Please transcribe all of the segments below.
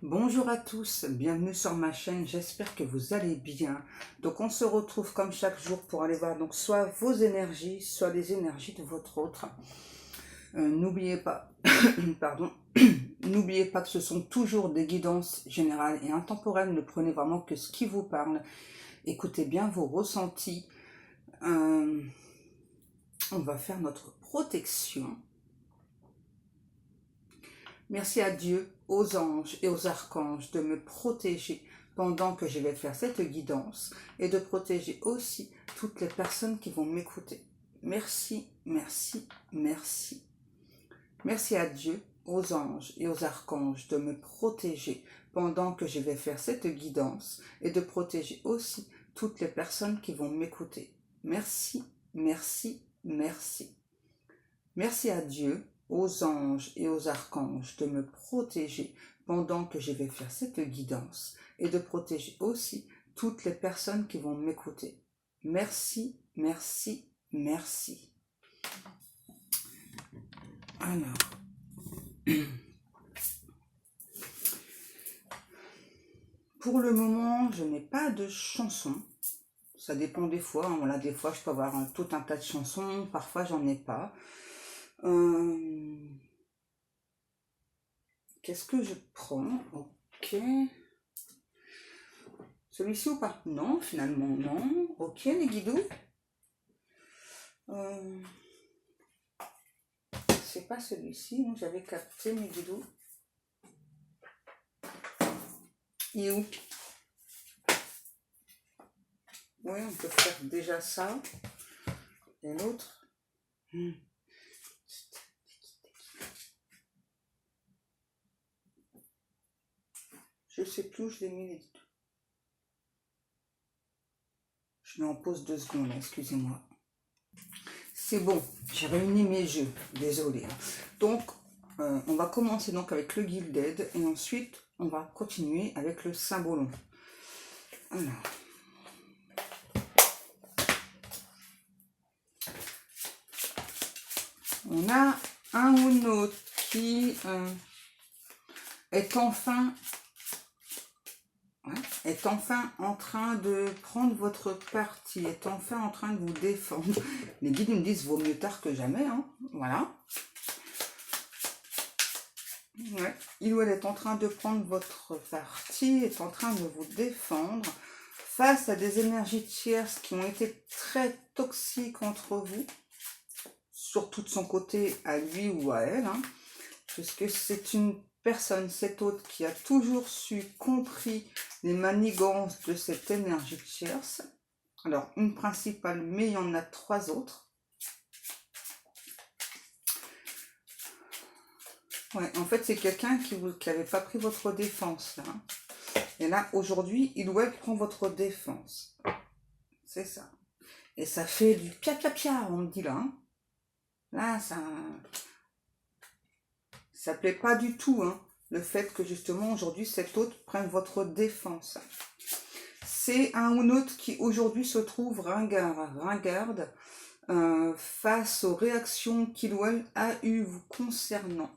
Bonjour à tous, bienvenue sur ma chaîne, j'espère que vous allez bien. Donc on se retrouve comme chaque jour pour aller voir donc soit vos énergies, soit les énergies de votre autre. N'oubliez pas, pardon, n'oubliez pas que ce sont toujours des guidances générales et intemporelles, ne prenez vraiment que ce qui vous parle. Écoutez bien vos ressentis. On va faire notre protection. Merci à Dieu, aux anges et aux archanges de me protéger pendant que je vais faire cette guidance et de protéger aussi toutes les personnes qui vont m'écouter. Merci, merci, merci. Merci à Dieu, aux anges et aux archanges de me protéger pendant que je vais faire cette guidance et de protéger aussi toutes les personnes qui vont m'écouter. Merci, merci, merci. Merci à Dieu, aux anges et aux archanges de me protéger pendant que je vais faire cette guidance et de protéger aussi toutes les personnes qui vont m'écouter. Merci, merci, merci. Alors, pour le moment, je n'ai pas de chanson. Ça dépend des fois. Voilà, des fois, je peux avoir tout un tas de chansons. Parfois, j'en ai pas. Qu'est-ce que je prends? Ok. Celui-ci ou pas? Non, finalement, non. Ok, les guidoux. C'est pas celui-ci. J'avais capté mes guidoux. Il est où? Oui, on peut faire déjà ça. Et l'autre? Je sais plus où je l'ai mis les guidoux. Je mets en pause 2 secondes, excusez-moi. C'est bon, j'ai réuni mes jeux, désolé. Donc, on va commencer donc avec le Gilded et ensuite, on va continuer avec le Symbolon. Alors. On a un ou une autre qui est enfin en train de prendre votre parti, est enfin en train de vous défendre. Les guides me disent vaut mieux tard que jamais, hein. Voilà. Ouais. Il ou elle est en train de prendre votre parti, est en train de vous défendre face à des énergies tierces qui ont été très toxiques entre vous, surtout de son côté à lui ou à elle, hein, puisque c'est une personne, cet autre, qui a toujours compris les manigances de cette énergie tierce. Alors, une principale, mais il y en a 3 autres. Ouais, en fait, c'est quelqu'un qui n'avait pas pris votre défense, là. Et là, aujourd'hui, il ou elle prend votre défense. C'est ça. Et ça fait du pia-pia-pia, on me dit là. Hein. Là, ça plaît pas du tout, hein, le fait que justement, aujourd'hui, cet autre prenne votre défense. C'est un ou une autre qui aujourd'hui se trouve ringarde face aux réactions qu'il ou elle a eues vous concernant.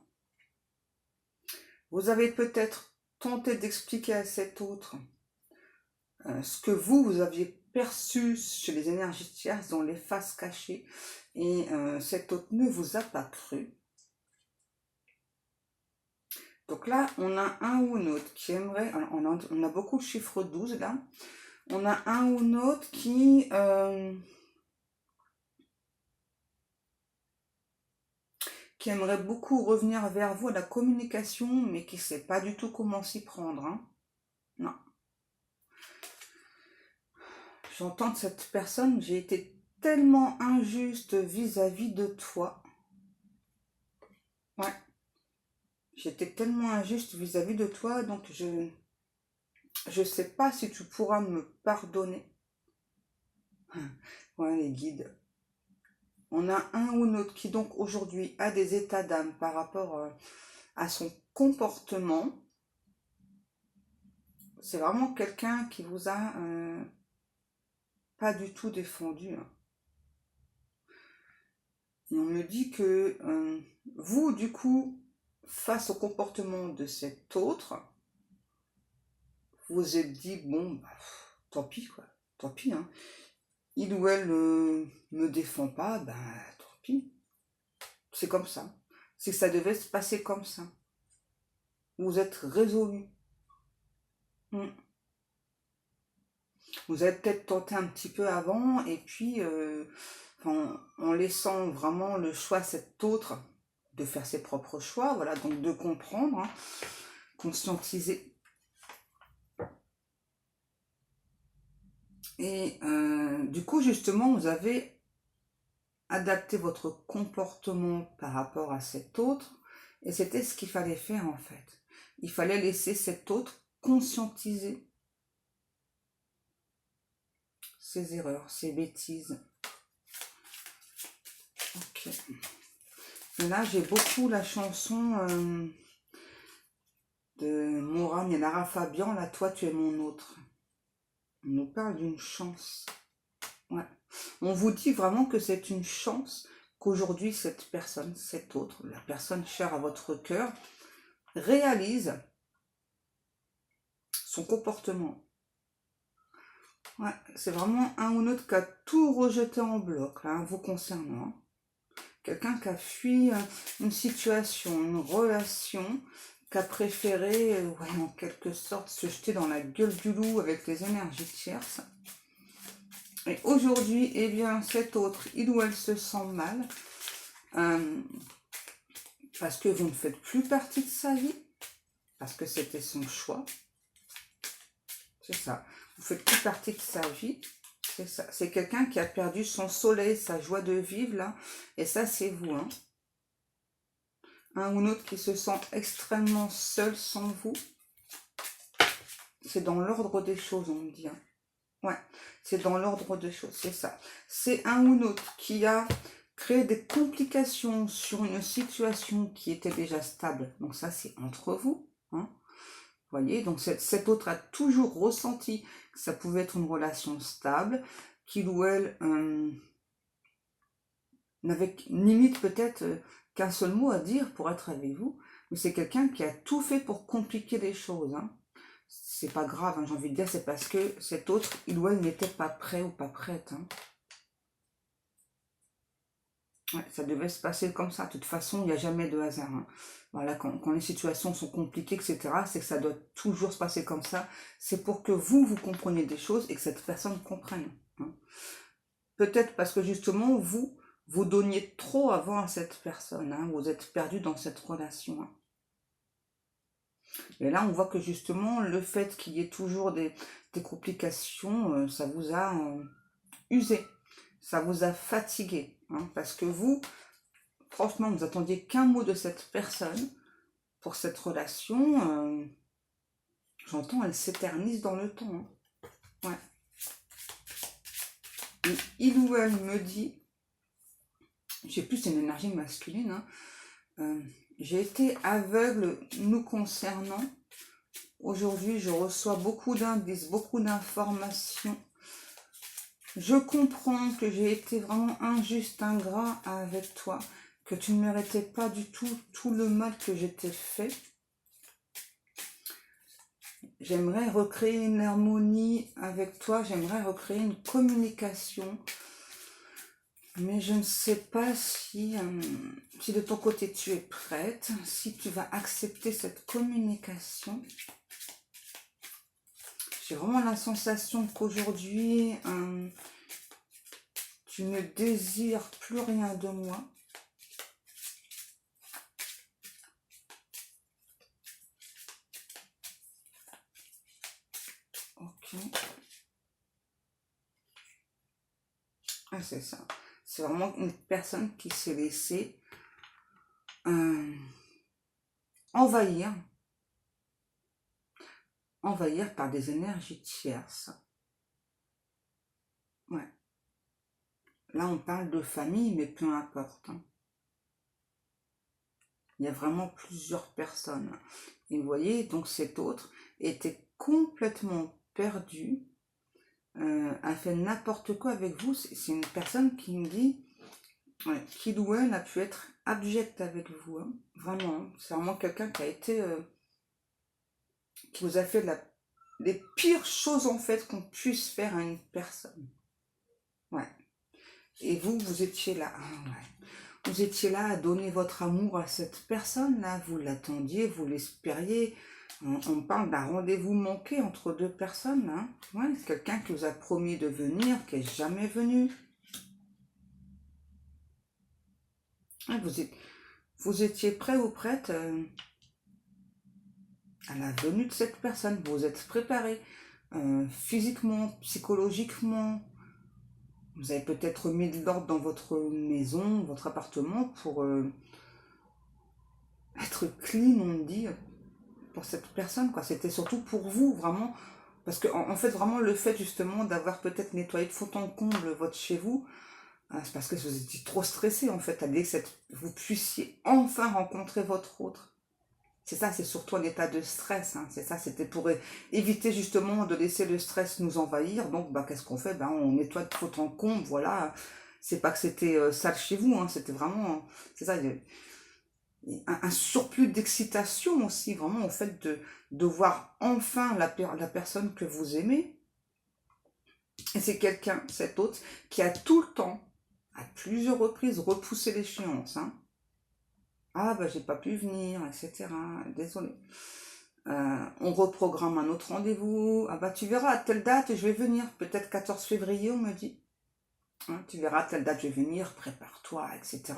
Vous avez peut-être tenté d'expliquer à cet autre ce que vous aviez perçu chez les énergies tierces dans les faces cachées et cet autre ne vous a pas cru. Donc là, on a un ou une autre qui aimerait, alors on a beaucoup le chiffre 12 là, on a un ou une autre qui aimerait beaucoup revenir vers vous à la communication, mais qui ne sait pas du tout comment s'y prendre. Hein. Non. J'entends de cette personne, j'ai été tellement injuste vis-à-vis de toi. Ouais. J'étais tellement injuste vis-à-vis de toi, donc je sais pas si tu pourras me pardonner. Ouais, les guides. On a un ou une autre qui donc aujourd'hui a des états d'âme par rapport à son comportement. C'est vraiment quelqu'un qui vous a pas du tout défendu. Hein. Et on me dit que vous, du coup, face au comportement de cet autre, vous vous êtes dit, bon, bah, tant pis, quoi. Tant pis, hein. Il ou elle me défend pas, ben tant pis. C'est comme ça. C'est que ça devait se passer comme ça. Vous êtes résolu. Hmm. Vous avez peut-être tenté un petit peu avant, et puis en laissant vraiment le choix à cet autre de faire ses propres choix, voilà, donc de comprendre, hein, conscientiser. Et du coup, justement, vous avez adapté votre comportement par rapport à cet autre, et c'était ce qu'il fallait faire en fait. Il fallait laisser cet autre conscientiser ses erreurs, ses bêtises. Ok. Et là, j'ai beaucoup la chanson de Moran et Lara Fabian, là, toi, tu es mon autre. On nous parle d'une chance. Ouais. On vous dit vraiment que c'est une chance qu'aujourd'hui, cette personne, cette autre, la personne chère à votre cœur, réalise son comportement. Ouais, c'est vraiment un ou l'autre qui a tout rejeté en bloc, là, vous concernant. Quelqu'un qui a fui une situation, une relation, qui a préféré, ouais, en quelque sorte, se jeter dans la gueule du loup avec les énergies tierces. Et aujourd'hui, eh bien, cet autre, il ou elle se sent mal, parce que vous ne faites plus partie de sa vie, parce que c'était son choix. C'est ça. Vous ne faites plus partie de sa vie. C'est ça. C'est quelqu'un qui a perdu son soleil, sa joie de vivre, là. Et ça, c'est vous, hein. Un ou l'autre qui se sent extrêmement seul sans vous. C'est dans l'ordre des choses, on me dit. Hein. Ouais, c'est dans l'ordre des choses, c'est ça. C'est un ou l'autre qui a créé des complications sur une situation qui était déjà stable. Donc ça, c'est entre vous. Hein. Vous voyez, donc cet autre a toujours ressenti que ça pouvait être une relation stable, qu'il ou elle n'avait limite peut-être qu'un seul mot à dire pour être avec vous, mais c'est quelqu'un qui a tout fait pour compliquer les choses. Hein. C'est pas grave, hein, j'ai envie de dire, c'est parce que cet autre, il ou elle n'était pas prêt ou pas prête. Hein. Ouais, ça devait se passer comme ça. De toute façon, il n'y a jamais de hasard. Hein. Voilà, quand les situations sont compliquées, etc., c'est que ça doit toujours se passer comme ça. C'est pour que vous compreniez des choses et que cette personne comprenne. Hein. Peut-être parce que justement, vous donniez trop avant à cette personne. Hein. Vous êtes perdu dans cette relation. Hein. Et là, on voit que justement, le fait qu'il y ait toujours des complications, ça vous a usé. Ça vous a fatigué. Hein, parce que vous, franchement, vous attendiez qu'un mot de cette personne pour cette relation. J'entends, elle s'éternise dans le temps. Hein. Ouais. Et il ou elle me dit, j'ai plus une énergie masculine, hein, j'ai été aveugle nous concernant. Aujourd'hui, je reçois beaucoup d'indices, beaucoup d'informations. Je comprends que j'ai été vraiment injuste, ingrat avec toi, que tu ne méritais pas du tout le mal que je t'ai fait. J'aimerais recréer une harmonie avec toi, j'aimerais recréer une communication. Mais je ne sais pas si de ton côté tu es prête, si tu vas accepter cette communication. J'ai vraiment la sensation qu'aujourd'hui, tu ne désires plus rien de moi. Ok. Ah, c'est ça. C'est vraiment une personne qui s'est laissée envahir par des énergies tierces. Ouais. Là, on parle de famille, mais peu importe. Hein. Il y a vraiment plusieurs personnes. Et vous voyez, donc cet autre était complètement perdu, a fait n'importe quoi avec vous. C'est une personne qui me dit qu'il ou elle a pu être abject avec vous. Hein. Vraiment, c'est vraiment quelqu'un qui a été... qui vous a fait de la les pires choses en fait qu'on puisse faire à une personne. Ouais. Et vous, vous étiez là. Ah, ouais. Vous étiez là à donner votre amour à cette personne-là. Vous l'attendiez, vous l'espériez. On parle d'un rendez-vous manqué entre deux personnes. Hein. Ouais, quelqu'un qui vous a promis de venir, qui n'est jamais venu. Ouais, vous étiez prêt ou prête à la venue de cette personne. Vous êtes préparé physiquement, psychologiquement. Vous avez peut-être mis de l'ordre dans votre maison, votre appartement pour être clean, on dit, pour cette personne, quoi. C'était surtout pour vous, vraiment. Parce que, en fait, vraiment, le fait, justement, d'avoir peut-être nettoyé de fond en comble votre chez vous, c'est parce que vous étiez trop stressé, en fait, à l'idée que vous puissiez enfin rencontrer votre autre. C'est ça, c'est surtout un état de stress. Hein. C'est ça, c'était pour éviter justement de laisser le stress nous envahir. Donc, bah, qu'est-ce qu'on fait? Ben, on nettoie de fond en comble, voilà. C'est pas que c'était sale chez vous, hein. C'était vraiment, c'est ça, un surplus d'excitation aussi, vraiment, au fait de voir enfin la personne que vous aimez. Et c'est quelqu'un, cet autre, qui a tout le temps, à plusieurs reprises, repoussé l'échéance. Hein. Ah, bah, j'ai pas pu venir, etc. Désolé. On reprogramme un autre rendez-vous. Ah, bah, tu verras, à telle date, je vais venir. Peut-être 14 février, on me dit. Hein, tu verras, à telle date, je vais venir, prépare-toi, etc.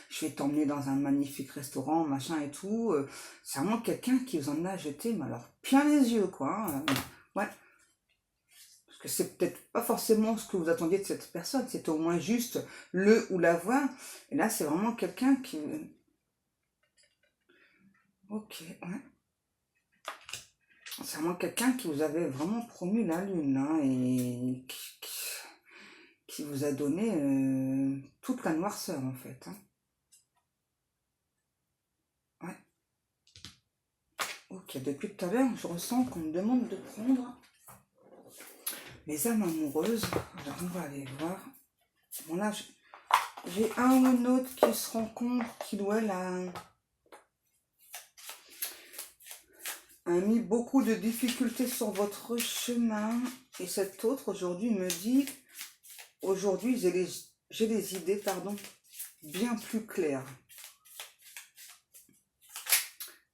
Je vais t'emmener dans un magnifique restaurant, machin et tout. C'est vraiment quelqu'un qui vous en a jeté, mais alors, plein les yeux, quoi. Hein. Ouais. Parce que c'est peut-être pas forcément ce que vous attendiez de cette personne. C'était au moins juste le ou la voir. Et là, c'est vraiment quelqu'un qui... Ok, ouais. C'est vraiment quelqu'un qui vous avait vraiment promis la lune, hein, et qui vous a donné toute la noirceur, en fait. Hein. Ouais. Ok, depuis tout à l'heure, je ressens qu'on me demande de prendre les âmes amoureuses. Alors, on va aller voir. Bon, là, j'ai un ou une autre qui se rencontre, qui doit a mis beaucoup de difficultés sur votre chemin. Et cet autre, aujourd'hui, me dit, aujourd'hui, j'ai les idées, pardon, bien plus claires.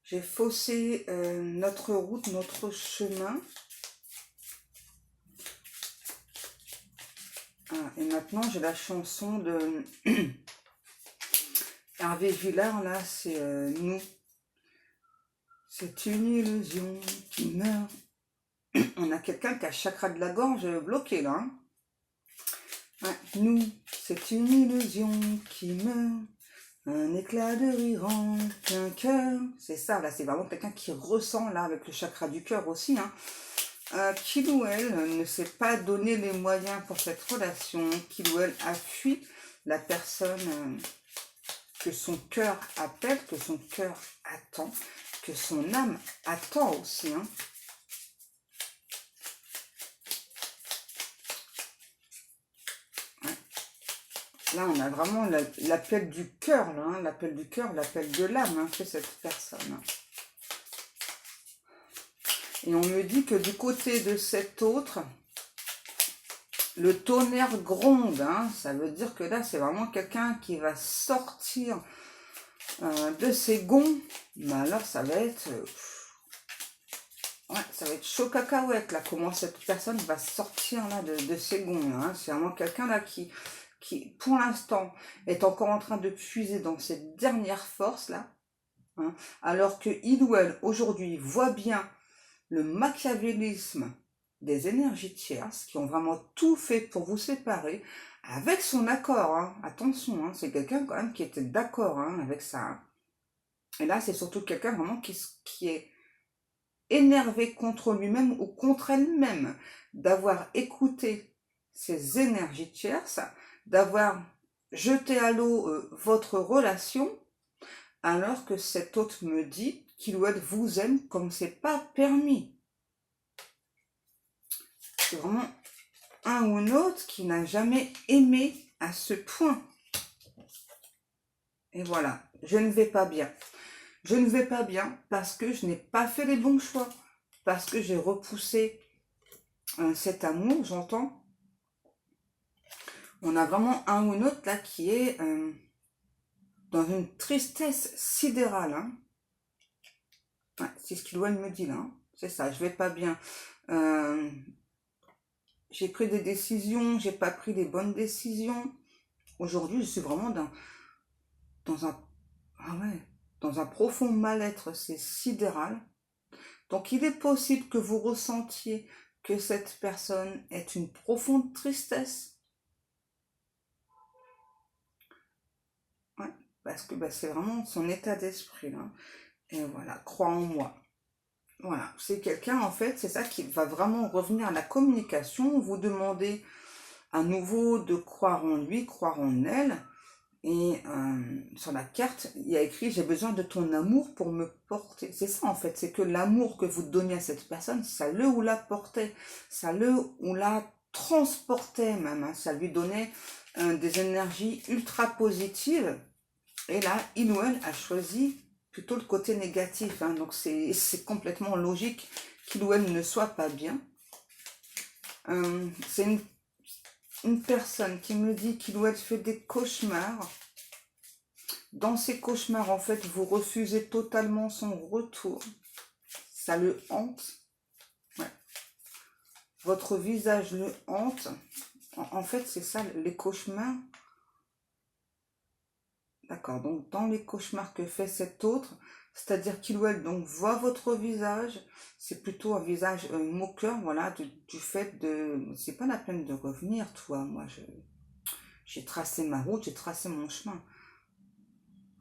J'ai faussé notre route, notre chemin. Ah, et maintenant, j'ai la chanson de Hervé Villard, là, c'est Nous. C'est une illusion qui meurt. On a quelqu'un qui a le chakra de la gorge bloqué, là. Hein. Ouais, nous, c'est une illusion qui meurt. Un éclat de rire en plein cœur. C'est ça, là, c'est vraiment quelqu'un qui ressent, là, avec le chakra du cœur aussi, hein. Qu'il ou elle ne s'est pas donné les moyens pour cette relation. Qu'il ou elle a fui la personne que son cœur appelle, que son cœur attend, que son âme attend aussi, hein. Là, on a vraiment l'appel du cœur, là, hein, l'appel du cœur, l'appel de l'âme, hein, fait cette personne. Hein. Et on me dit que du côté de cet autre, le tonnerre gronde. Hein, ça veut dire que là, c'est vraiment quelqu'un qui va sortir de ses gonds. Mais alors, ça va être... ouais, ça va être chaud cacahuète, là, comment cette personne va sortir là de ses gonds. Hein. C'est vraiment quelqu'un là qui, pour l'instant, est encore en train de puiser dans ses dernières forces, là. Hein, alors que il ou elle, aujourd'hui, voit bien le machiavélisme des énergies tierces qui ont vraiment tout fait pour vous séparer avec son accord. Hein. Attention, hein, c'est quelqu'un quand même qui était d'accord hein, avec ça. Hein. Et là, c'est surtout quelqu'un vraiment qui est énervé contre lui-même ou contre elle-même d'avoir écouté ces énergies tierces, d'avoir jeté à l'eau votre relation, alors que cet autre me dit qu'il ou elle vous aime comme c'est pas permis. C'est vraiment un ou un autre qui n'a jamais aimé à ce point. Et voilà, je ne vais pas bien. Je ne vais pas bien parce que je n'ai pas fait les bons choix. parce que j'ai repoussé cet amour, j'entends. On a vraiment un ou une autre là qui est dans une tristesse sidérale. Hein. Ouais, c'est ce qu'Ilouane me dit là. Hein. C'est ça, je vais pas bien. J'ai pris des décisions, j'ai pas pris des bonnes décisions. Aujourd'hui, je suis vraiment dans un, ah ouais, dans un profond mal-être, c'est sidéral. Donc, il est possible que vous ressentiez que cette personne est une profonde tristesse. Ouais, parce que bah, c'est vraiment son état d'esprit. Là. Et voilà, crois en moi. Voilà, c'est quelqu'un, en fait, c'est ça qui va vraiment revenir à la communication, vous demander à nouveau de croire en lui, croire en elle. Et sur la carte, il y a écrit « J'ai besoin de ton amour pour me porter ». C'est ça en fait, c'est que l'amour que vous donnez à cette personne, ça le ou la portait, ça le ou la transportait même, hein, ça lui donnait des énergies ultra positives. Et là, il ou elle a choisi plutôt le côté négatif, hein, donc c'est complètement logique qu'il ou elle ne soit pas bien. C'est une personne qui me dit qu'il ou elle fait des cauchemars. Dans ces cauchemars, en fait, vous refusez totalement son retour. Ça le hante. Ouais. Votre visage le hante. En fait, c'est ça, les cauchemars. D'accord, donc dans les cauchemars que fait cet autre, c'est-à-dire qu'il ou elle donc voit votre visage, c'est plutôt un visage moqueur, voilà, du fait de... C'est pas la peine de revenir, toi, moi, j'ai tracé ma route, j'ai tracé mon chemin.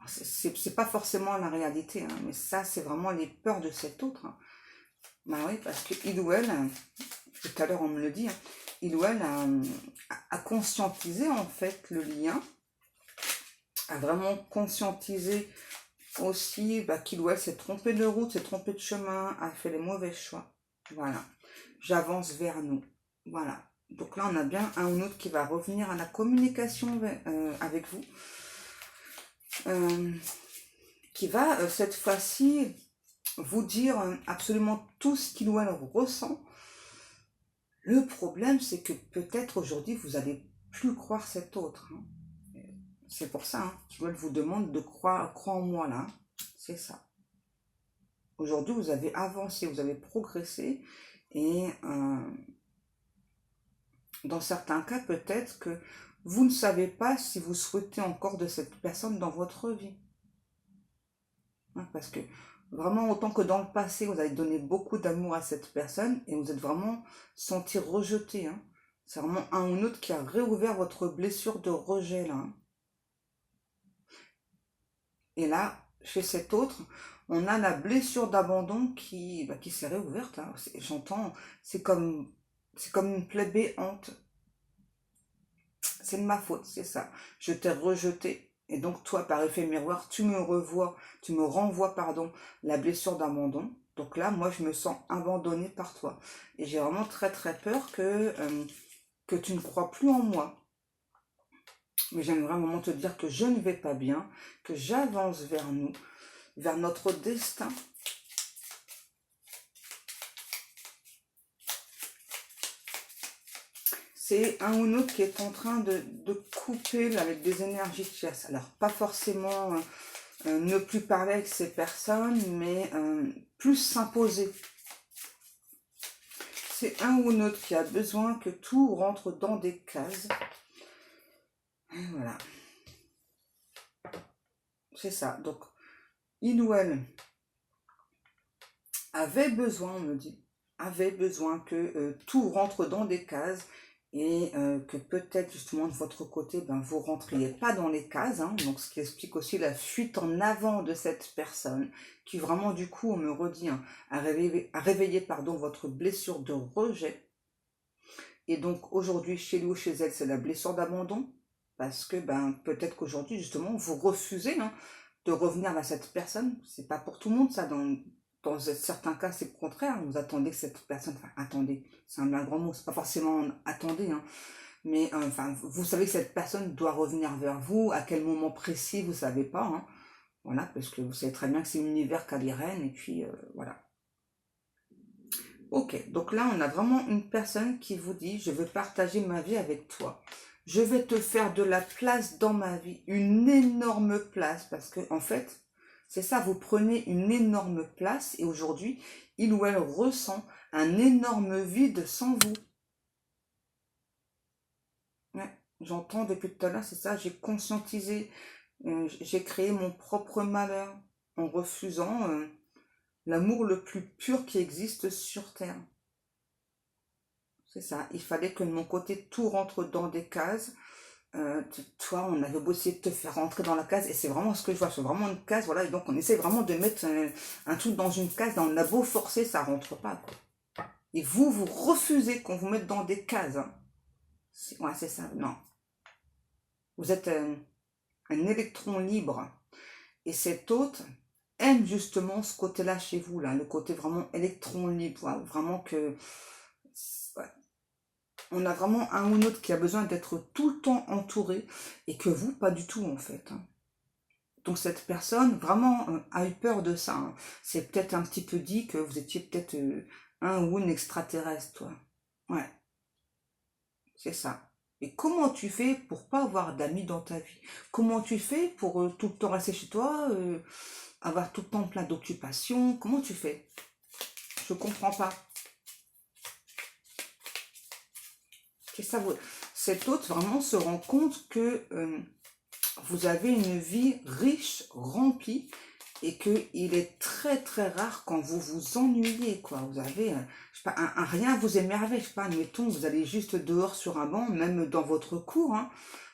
C'est pas forcément la réalité, hein, mais ça, c'est vraiment les peurs de cet autre. Hein. Bah oui, parce que il ou elle, tout à l'heure on me le dit, hein, il ou elle a conscientisé en fait le lien, a vraiment conscientisé aussi bah, qu'il ou elle s'est trompé de route, s'est trompé de chemin, a fait les mauvais choix. Voilà, j'avance vers nous. Voilà, donc là on a bien un ou l'autre qui va revenir à la communication avec vous. Qui va cette fois-ci vous dire absolument tout ce qu'il ou elle ressent. Le problème, c'est que peut-être aujourd'hui, vous n'allez plus croire cet autre. Hein. C'est pour ça hein, qu'il vous demande de croire en moi là. C'est ça. Aujourd'hui, vous avez avancé, vous avez progressé. Et dans certains cas, peut-être que vous ne savez pas si vous souhaitez encore de cette personne dans votre vie. Hein, parce que vraiment, autant que dans le passé, vous avez donné beaucoup d'amour à cette personne et vous êtes vraiment senti rejeté. Hein. C'est vraiment un ou l'autre qui a réouvert votre blessure de rejet là. Hein. Et là, chez cet autre, on a la blessure d'abandon qui s'est réouverte. Hein. J'entends, c'est comme une plaie béante. C'est de ma faute, c'est ça. Je t'ai rejeté. Et donc toi, par effet miroir, tu me renvoies, pardon, la blessure d'abandon. Donc là, moi, je me sens abandonnée par toi. Et j'ai vraiment très très peur que tu ne crois plus en moi. Mais j'aimerais vraiment te dire que je ne vais pas bien, que j'avance vers nous, vers notre destin. C'est un ou l'autre qui est en train de couper là, avec des énergies de chasse. Alors, pas forcément ne plus parler avec ces personnes, mais plus s'imposer. C'est un ou l'autre qui a besoin que tout rentre dans des cases. Et voilà. C'est ça. Donc, il ou elle avait besoin, on me dit, avait besoin que tout rentre dans des cases et que peut-être justement de votre côté, ben, vous ne rentriez pas dans les cases, hein, donc ce qui explique aussi la fuite en avant de cette personne, qui vraiment du coup, on me redit, hein, a réveillé pardon, votre blessure de rejet. Et donc aujourd'hui, chez lui ou chez elle, c'est la blessure d'abandon, parce que ben, peut-être qu'aujourd'hui, justement, vous refusez hein, de revenir à cette personne. C'est pas pour tout le monde, ça, dans certains cas, c'est le contraire. Vous attendez que cette personne... Enfin, attendez, c'est un grand mot. C'est pas forcément attendez, hein. Mais enfin, vous savez que cette personne doit revenir vers vous. À quel moment précis, vous savez pas. Hein. Voilà, parce que vous savez très bien que c'est l'univers qui a les rênes. Et puis, voilà. Ok, donc là, on a vraiment une personne qui vous dit, je veux partager ma vie avec toi. Je vais te faire de la place dans ma vie, une énorme place, parce que en fait, c'est ça, vous prenez une énorme place et aujourd'hui, il ou elle ressent un énorme vide sans vous. Ouais, j'entends depuis tout à l'heure, c'est ça, j'ai conscientisé, j'ai créé mon propre malheur en refusant l'amour le plus pur qui existe sur Terre. C'est ça, il fallait que de mon côté tout rentre dans des cases. Toi, on avait beau essayer de te faire rentrer dans la case, et c'est vraiment ce que je vois, c'est vraiment une case, voilà, et donc on essaie vraiment de mettre un truc dans une case, on a beau forcer, ça rentre pas, quoi. Et vous, vous refusez qu'on vous mette dans des cases, hein. Ouais, c'est ça, non. Vous êtes un électron libre, et cet autre aime justement ce côté-là chez vous, là, le côté vraiment électron libre, voilà, vraiment que... Ouais, on a vraiment un ou l'autre qui a besoin d'être tout le temps entouré, et que vous, pas du tout, en fait, hein. Donc cette personne vraiment a eu peur de ça, hein. C'est peut-être un petit peu dit que vous étiez peut-être un ou une extraterrestre, toi. Ouais, c'est ça. Et comment tu fais pour pas avoir d'amis dans ta vie? Comment tu fais pour tout le temps rester chez toi, avoir tout le temps plein d'occupations? Comment tu fais? Je comprends pas. C'est ça, cet autre vraiment se rend compte que vous avez une vie riche, remplie, et qu'il est très très rare quand vous vous ennuyez, quoi. Vous avez, je sais pas, un rien vous émerveille, je sais pas, admettons, vous allez juste dehors sur un banc, même dans votre cour, hein.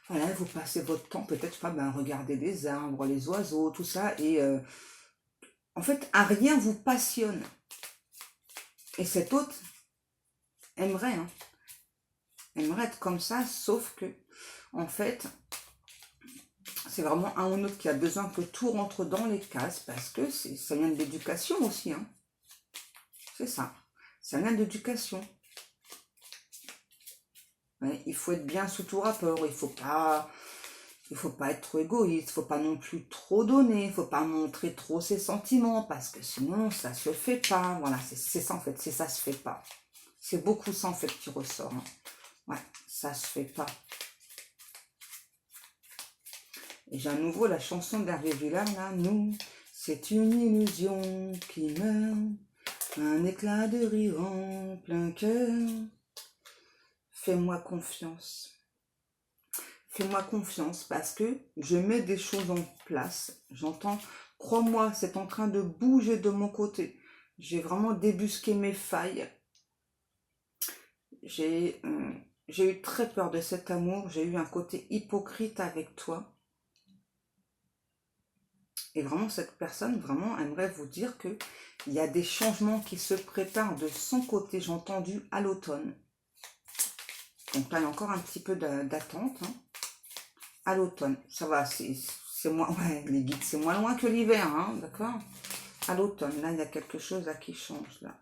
Voilà, vous passez votre temps, peut-être, je sais pas, ben, regarder les arbres, les oiseaux, tout ça, et en fait, un rien vous passionne. Et cet autre aimerait, hein, aimerait être comme ça, sauf que, en fait, c'est vraiment un ou l'autre qui a besoin que tout rentre dans les cases, parce que ça vient de l'éducation aussi, hein. C'est ça. Ça vient de l'éducation. Ouais, il faut être bien sous tout rapport. Il faut pas être trop égoïste. Il faut pas non plus trop donner. Il faut pas montrer trop ses sentiments, parce que sinon, ça se fait pas. Voilà, c'est ça en fait. C'est ça se fait pas. C'est beaucoup ça en fait qui ressort, hein. Ouais, ça se fait pas. Et j'ai à nouveau la chanson d'Hervé Villard, là. Nous, c'est une illusion qui meurt. Un éclat de rire en plein cœur. Fais-moi confiance. Fais-moi confiance parce que je mets des choses en place. J'entends, crois-moi, c'est en train de bouger de mon côté. J'ai vraiment débusqué mes failles. J'ai eu très peur de cet amour. J'ai eu un côté hypocrite avec toi. Et vraiment, cette personne, vraiment, aimerait vous dire que il y a des changements qui se préparent de son côté, j'ai entendu, à l'automne. Donc là, il y a encore un petit peu d'attente, hein. À l'automne, ça va, c'est moins, ouais, les guides, c'est moins loin que l'hiver, hein, d'accord? À l'automne, là, il y a quelque chose là qui change, là.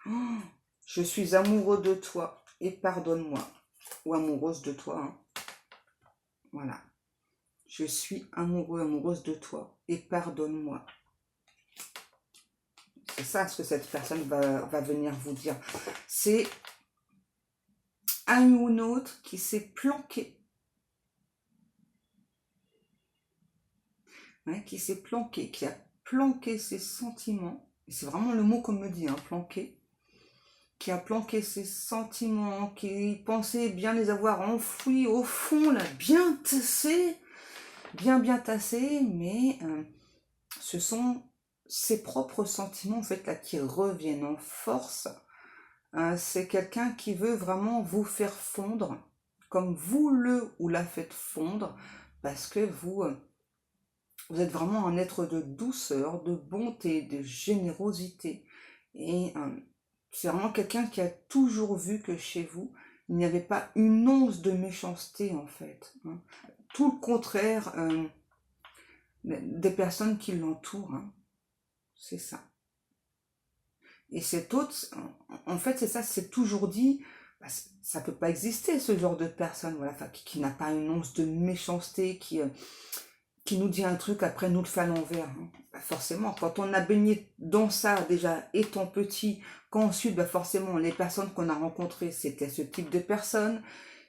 Oh, je suis amoureux de toi et pardonne-moi. Ou amoureuse de toi, hein. Voilà. Je suis amoureux, amoureuse de toi et pardonne-moi. C'est ça ce que cette personne va venir vous dire. C'est un ou une autre qui s'est planqué. Hein, qui s'est planqué, qui a planqué ses sentiments. Et c'est vraiment le mot qu'on me dit, hein, planqué. Qui a planqué ses sentiments, qui pensait bien les avoir enfouis au fond, là, bien tassés, bien tassés, mais ce sont ses propres sentiments, en fait, là, qui reviennent en force. C'est quelqu'un qui veut vraiment vous faire fondre, comme vous le ou la faites fondre, parce que vous êtes vraiment un être de douceur, de bonté, de générosité. Et c'est vraiment quelqu'un qui a toujours vu que chez vous, il n'y avait pas une once de méchanceté, en fait, hein. Tout le contraire des personnes qui l'entourent, hein. C'est ça. Et cet autre, en fait, c'est ça, c'est toujours dit, bah, ça peut pas exister, ce genre de personne, voilà, enfin, qui n'a pas une once de méchanceté, qui nous dit un truc, après nous le fait à l'envers, hein. Bah, forcément, quand on a baigné dans ça déjà étant petit, qu'ensuite bah, forcément les personnes qu'on a rencontrées c'était ce type de personnes,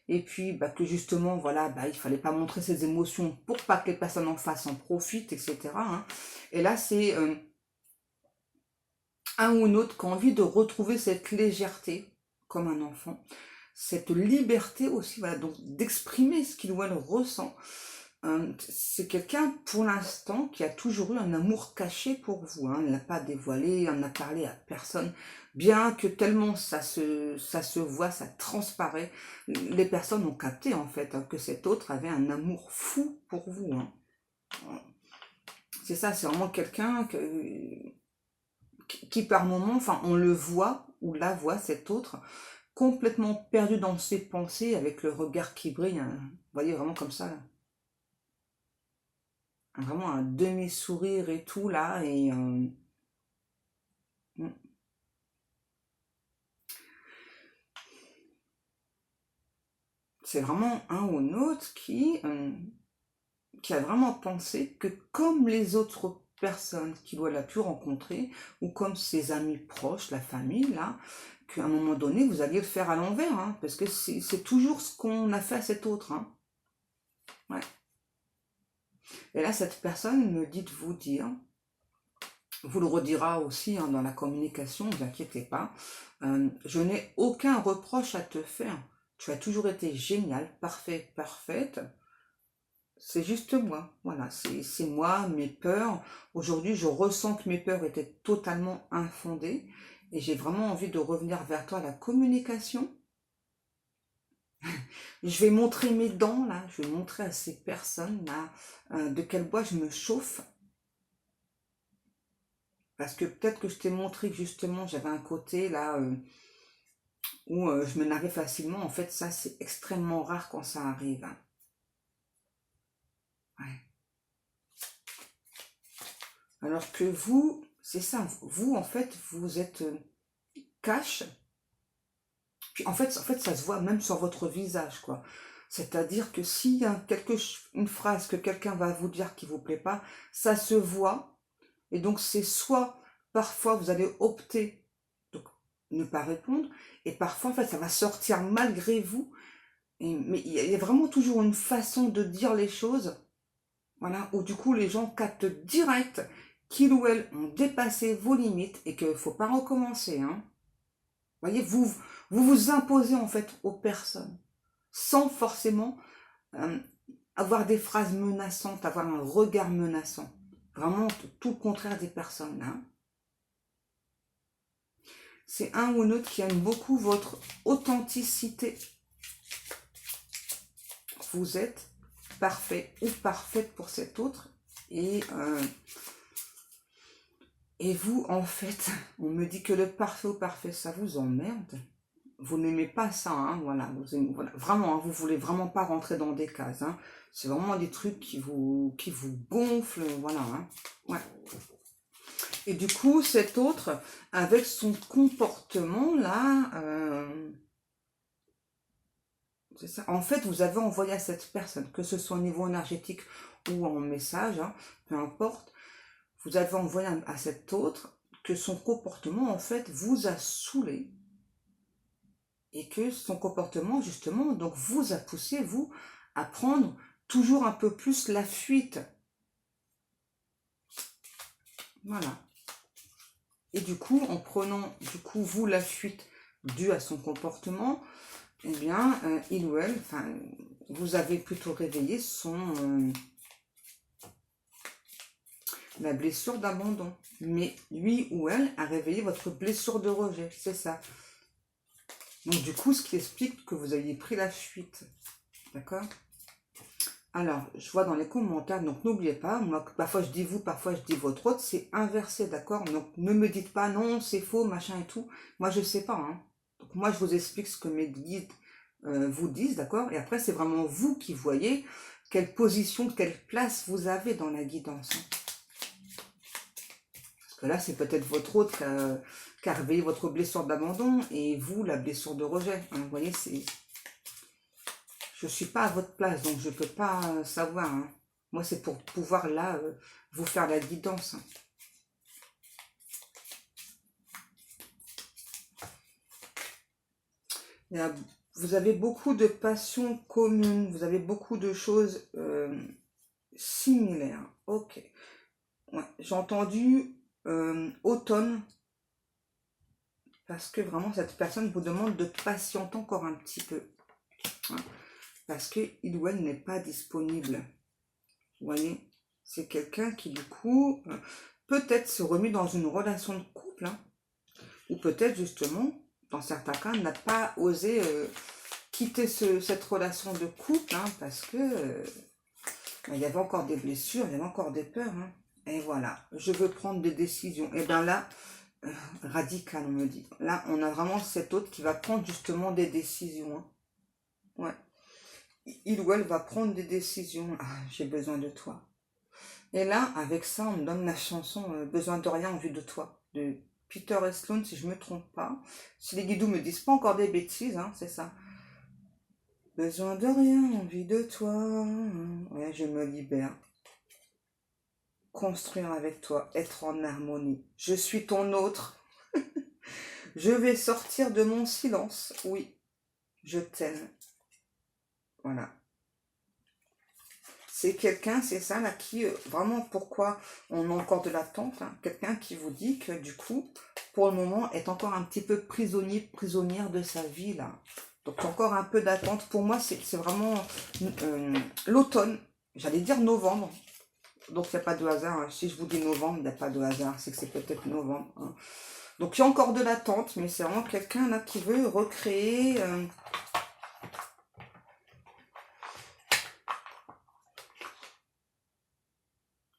et puis bah, que justement voilà bah, il fallait pas montrer ses émotions pour pas que les personnes en face en profitent, etc. hein. Et là c'est un ou une autre qui a envie de retrouver cette légèreté comme un enfant, cette liberté aussi, voilà, donc d'exprimer ce qu'il ou elle ressent. C'est quelqu'un, pour l'instant, qui a toujours eu un amour caché pour vous. Hein. Il n'a pas dévoilé, il n'en a parlé à personne. Bien que tellement ça se voit, ça transparaît, les personnes ont capté, en fait, hein, que cet autre avait un amour fou pour vous. Hein. C'est ça, c'est vraiment quelqu'un qui, par moment, enfin, on le voit, ou la voit, cet autre, complètement perdu dans ses pensées, avec le regard qui brille. Hein. Vous voyez, vraiment comme ça, là. Vraiment un demi-sourire et tout là, et c'est vraiment un ou une autre qui a vraiment pensé que comme les autres personnes qu'il a pu rencontrer, ou comme ses amis proches, la famille là, qu'à un moment donné vous alliez le faire à l'envers, hein, parce que c'est toujours ce qu'on a fait à cet autre. Hein. Ouais. Et là cette personne me dit de vous dire, vous le redira aussi hein, dans la communication, ne vous inquiétez pas. Je n'ai aucun reproche à te faire. Tu as toujours été génial, parfait, parfaite. C'est juste moi. Voilà, c'est moi, mes peurs. Aujourd'hui, je ressens que mes peurs étaient totalement infondées. Et j'ai vraiment envie de revenir vers toi à la communication. Je vais montrer mes dents, là. Je vais montrer à ces personnes-là de quel bois je me chauffe. Parce que peut-être que je t'ai montré que justement j'avais un côté là où je me narrais facilement. En fait, ça c'est extrêmement rare quand ça arrive. Hein. Ouais. Alors que vous, c'est ça, vous en fait, vous êtes cash. Puis en fait, ça se voit même sur votre visage, quoi. C'est-à-dire que s'il y a une phrase que quelqu'un va vous dire qui vous plaît pas, ça se voit. Et donc c'est soit parfois vous allez opter donc ne pas répondre, et parfois en fait ça va sortir malgré vous. Mais il y a vraiment toujours une façon de dire les choses, voilà, où du coup les gens captent direct qu'ils ou elles ont dépassé vos limites et qu'il ne faut pas recommencer. Hein. Vous voyez, vous imposez en fait aux personnes, sans forcément euh, avoir des phrases menaçantes, avoir un regard menaçant. Vraiment tout le contraire des personnes. Hein. C'est un ou une autre qui aime beaucoup votre authenticité. Vous êtes parfait ou parfaite pour cet autre. Et vous, en fait, on me dit que le parfait ou parfait, ça vous emmerde. Vous n'aimez pas ça, hein, voilà, voilà. Vraiment, hein, vous voulez vraiment pas rentrer dans des cases. Hein. C'est vraiment des trucs qui vous gonflent, voilà. Hein. Ouais. Et du coup, cet autre, avec son comportement là, c'est ça. En fait, vous avez envoyé à cette personne, que ce soit au niveau énergétique ou en message, hein, peu importe, vous avez envoyé à cet autre que son comportement, en fait, vous a saoulé. Et que son comportement, justement, donc vous a poussé, vous, à prendre toujours un peu plus la fuite. Voilà. Et du coup, en prenant, du coup, vous, la fuite due à son comportement, eh bien, il ou elle, enfin, vous avez plutôt réveillé la blessure d'abandon. Mais lui ou elle a réveillé votre blessure de rejet, c'est ça. Donc du coup, ce qui explique que vous ayez pris la fuite. D'accord? Alors, je vois dans les commentaires, donc n'oubliez pas, moi, parfois je dis vous, parfois je dis votre autre, c'est inversé, d'accord? Donc ne me dites pas non, c'est faux, machin et tout. Moi, je sais pas. Hein. Donc moi, je vous explique ce que mes guides vous disent, d'accord? Et après, c'est vraiment vous qui voyez quelle position, quelle place vous avez dans la guidance. Hein. Parce que là, c'est peut-être votre autre qui a réveillé votre blessure d'abandon et vous, la blessure de rejet. Hein. Vous voyez, c'est... Je ne suis pas à votre place, donc je ne peux pas savoir. Hein. Moi, c'est pour pouvoir, là, vous faire la guidance. Hein. Vous avez beaucoup de passions communes, vous avez beaucoup de choses similaires. Ok. Ouais, j'ai entendu automne, parce que vraiment, cette personne vous demande de patienter encore un petit peu. Hein, parce qu'il ou elle n'est pas disponible. Vous voyez, c'est quelqu'un qui, du coup, peut-être se remet dans une relation de couple, hein, ou peut-être, justement, dans certains cas, n'a pas osé quitter cette relation de couple, hein, parce que il y avait encore des blessures, il y avait encore des peurs. Hein. Et voilà, je veux prendre des décisions. Et bien là, radical, on me dit. Là, on a vraiment cet autre qui va prendre justement des décisions. Hein. Ouais. Il ou elle va prendre des décisions. Ah, j'ai besoin de toi. Et là, avec ça, on me donne la chanson Besoin de rien en vue de toi, de Peter et Sloan, si je ne me trompe pas. Si les guidoux me disent pas encore des bêtises, hein, c'est ça. Besoin de rien, envie de toi. Ouais, je me libère. Construire avec toi, être en harmonie. Je suis ton autre. Je vais sortir de mon silence. Oui, je t'aime. Voilà. C'est quelqu'un, c'est ça, là, qui, vraiment, pourquoi on a encore de l'attente, hein, quelqu'un qui vous dit que, du coup, pour le moment, est encore un petit peu prisonnière de sa vie, là. Donc, encore un peu d'attente. Pour moi, c'est vraiment l'automne. J'allais dire novembre. Donc, il n'y a pas de hasard. Hein. Si je vous dis novembre, il n'y a pas de hasard. C'est que c'est peut-être novembre. Hein. Donc, il y a encore de l'attente, mais c'est vraiment quelqu'un, là, qui veut recréer...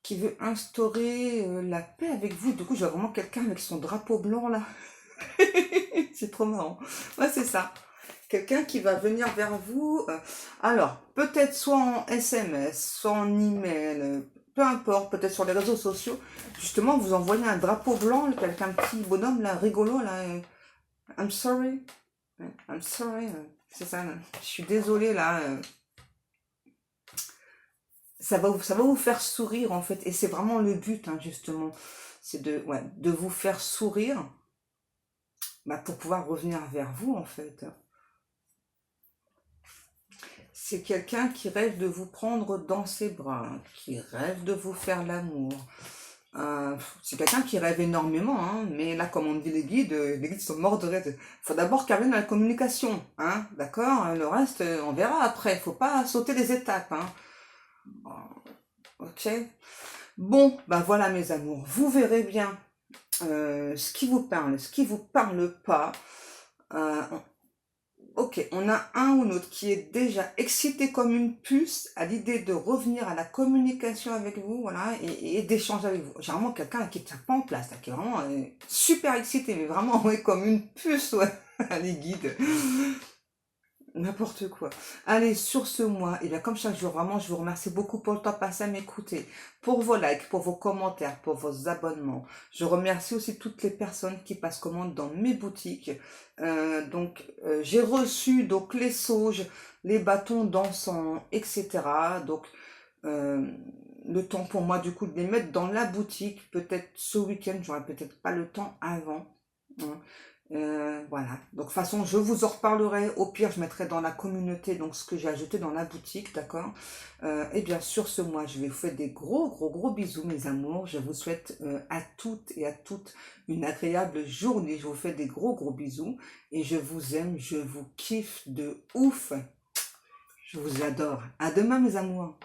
qui veut instaurer la paix avec vous. Du coup, je vois vraiment quelqu'un avec son drapeau blanc, là. C'est trop marrant. Ouais, c'est ça. Quelqu'un qui va venir vers vous. Alors, peut-être soit en SMS, soit en email, peu importe, peut-être sur les réseaux sociaux. Justement, vous envoyez un drapeau blanc, avec un petit bonhomme, là, rigolo, là. I'm sorry. I'm sorry. C'est ça, là. Je suis désolée, là. Ça va vous faire sourire, en fait. Et c'est vraiment le but, hein, justement. C'est de vous faire sourire pour pouvoir revenir vers vous, en fait. C'est quelqu'un qui rêve de vous prendre dans ses bras, qui rêve de vous faire l'amour. C'est quelqu'un qui rêve énormément, hein, mais là, comme on dit les guides sont morts de rêve. Il faut d'abord qu'elle vienne dans la communication, hein, d'accord? Le reste, on verra après. Il ne faut pas sauter les étapes, hein. Ok? Bon, voilà mes amours, vous verrez bien ce qui vous parle, ce qui vous parle pas. Ok, on a un ou l'autre qui est déjà excité comme une puce à l'idée de revenir à la communication avec vous, voilà, et d'échanger avec vous. J'ai vraiment quelqu'un qui ne tient pas en place, là, qui est vraiment super excité, mais vraiment ouais, comme une puce, ouais, les guides. N'importe quoi. Allez, sur ce mois, et bien comme chaque jour, vraiment, je vous remercie beaucoup pour le temps passé à m'écouter, pour vos likes, pour vos commentaires, pour vos abonnements. Je remercie aussi toutes les personnes qui passent commande dans mes boutiques. J'ai reçu donc les sauges, les bâtons d'encens, etc. Donc, le temps pour moi, du coup, de les mettre dans la boutique. Peut-être ce week-end, j'aurai peut-être pas le temps avant. Hein. Voilà, donc de toute façon je vous en reparlerai, au pire je mettrai dans la communauté donc ce que j'ai ajouté dans la boutique, d'accord. Et bien sur ce mois je vais vous faire des gros bisous mes amours, je vous souhaite à toutes et à toutes une agréable journée, je vous fais des gros bisous et je vous aime, je vous kiffe de ouf, je vous adore, à demain mes amours.